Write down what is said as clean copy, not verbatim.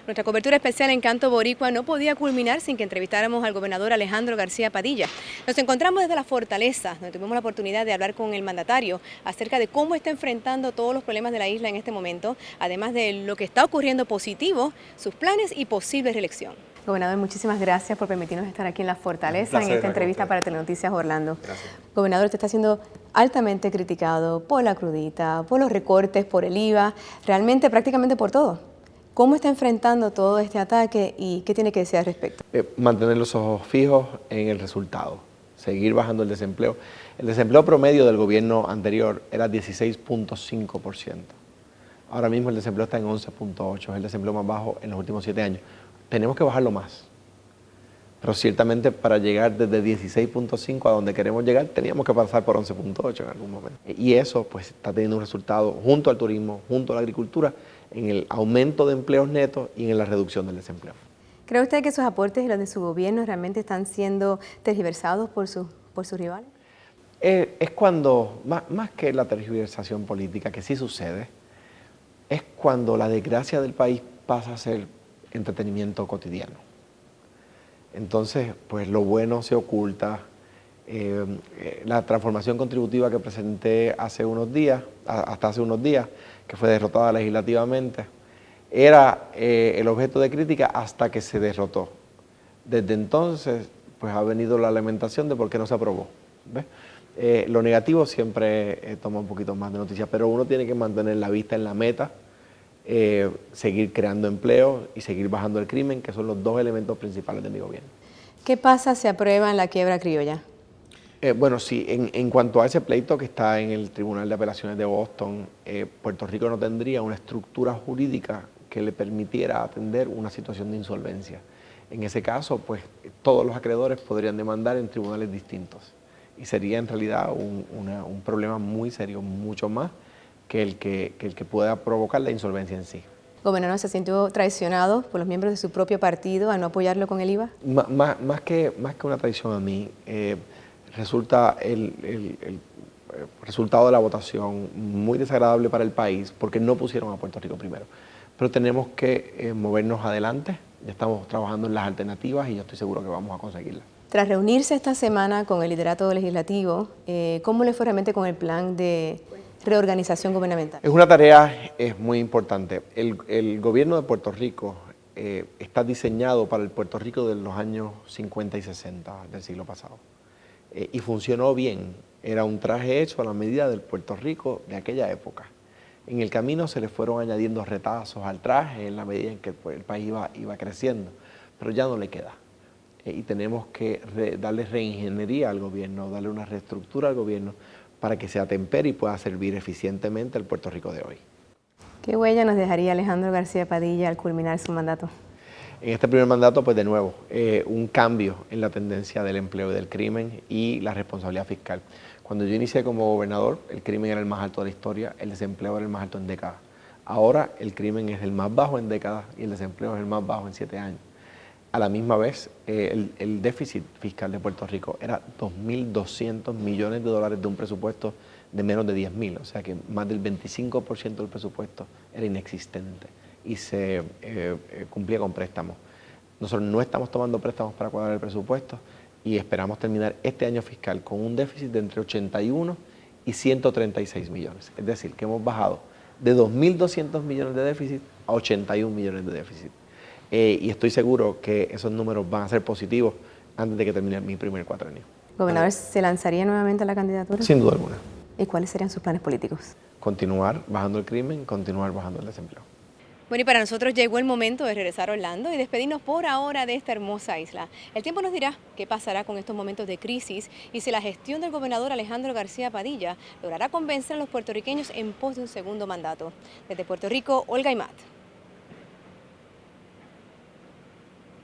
Nuestra cobertura especial en Canto Boricua no podía culminar sin que entrevistáramos al gobernador Alejandro García Padilla. Nos encontramos desde la Fortaleza, donde tuvimos la oportunidad de hablar con el mandatario acerca de cómo está enfrentando todos los problemas de la isla en este momento, además de lo que está ocurriendo positivo, sus planes y posible reelección. Gobernador, muchísimas gracias por permitirnos estar aquí en la Fortaleza en esta entrevista para Telenoticias Orlando. Gracias. Gobernador, usted está siendo altamente criticado por la crudita, por los recortes, por el IVA, realmente prácticamente por todo. ¿Cómo está enfrentando todo este ataque y qué tiene que decir al respecto? Mantener los ojos fijos en el resultado, seguir bajando el desempleo. El desempleo promedio del gobierno anterior era 16.5%. Ahora mismo el desempleo está en 11.8%, es el desempleo más bajo en los últimos 7 años. Tenemos que bajarlo más. Pero ciertamente para llegar desde 16.5 a donde queremos llegar, teníamos que pasar por 11.8 en algún momento. Y eso pues está teniendo un resultado junto al turismo, junto a la agricultura, en el aumento de empleos netos y en la reducción del desempleo. ¿Cree usted que sus aportes y los de su gobierno realmente están siendo tergiversados por sus rivales? Es cuando, más que la tergiversación política, que sí sucede, es cuando la desgracia del país pasa a ser entretenimiento cotidiano. Entonces, pues lo bueno se oculta. La transformación contributiva que presenté hace unos días, hasta hace unos días, que fue derrotada legislativamente, era el objeto de crítica hasta que se derrotó. Desde entonces, pues ha venido la lamentación de por qué no se aprobó. ¿Ves? Lo negativo siempre toma un poquito más de noticias, pero uno tiene que mantener la vista en la meta, seguir creando empleo y seguir bajando el crimen, que son los dos elementos principales de mi gobierno. ¿Qué pasa si aprueban la quiebra criolla? Bueno, sí, en cuanto a ese pleito que está en el Tribunal de Apelaciones de Boston, Puerto Rico no tendría una estructura jurídica que le permitiera atender una situación de insolvencia. En ese caso, pues todos los acreedores podrían demandar en tribunales distintos y sería en realidad un problema muy serio, mucho más que el que pueda provocar la insolvencia en sí. ¿Gobernador, se sintió traicionado por los miembros de su propio partido a no apoyarlo con el IVA? Más que una traición a mí, resulta el resultado de la votación muy desagradable para el país porque no pusieron a Puerto Rico primero. Pero tenemos que movernos adelante, ya estamos trabajando en las alternativas y yo estoy seguro que vamos a conseguirlas. Tras reunirse esta semana con el liderato legislativo, ¿cómo le fue realmente con el plan de reorganización gubernamental? Es una tarea muy importante. El gobierno de Puerto Rico está diseñado para el Puerto Rico de los años 50 y 60 del siglo pasado. Y funcionó bien. Era un traje hecho a la medida del Puerto Rico de aquella época. En el camino se le fueron añadiendo retazos al traje en la medida en que el país iba creciendo, pero ya no le queda. Y tenemos que darle reingeniería al gobierno, darle una reestructura al gobierno para que se atempere y pueda servir eficientemente al Puerto Rico de hoy. ¿Qué huella nos dejaría Alejandro García Padilla al culminar su mandato? En este primer mandato, pues de nuevo, un cambio en la tendencia del empleo y del crimen y la responsabilidad fiscal. Cuando yo inicié como gobernador, el crimen era el más alto de la historia, el desempleo era el más alto en décadas. Ahora el crimen es el más bajo en décadas y el desempleo es el más bajo en 7 años. A la misma vez, el déficit fiscal de Puerto Rico era 2.200 millones de dólares de un presupuesto de menos de 10.000, o sea que más del 25% del presupuesto era inexistente y se cumplía con préstamos. Nosotros no estamos tomando préstamos para cuadrar el presupuesto y esperamos terminar este año fiscal con un déficit de entre 81 y 136 millones. Es decir, que hemos bajado de 2.200 millones de déficit a 81 millones de déficit. Y estoy seguro que esos números van a ser positivos antes de que termine mi primer cuatrenio. ¿Gobernador, se lanzaría nuevamente a la candidatura? Sin duda alguna. ¿Y cuáles serían sus planes políticos? Continuar bajando el crimen, continuar bajando el desempleo. Bueno, y para nosotros llegó el momento de regresar a Orlando y despedirnos por ahora de esta hermosa isla. El tiempo nos dirá qué pasará con estos momentos de crisis y si la gestión del gobernador Alejandro García Padilla logrará convencer a los puertorriqueños en pos de un segundo mandato. Desde Puerto Rico, Olga Imad.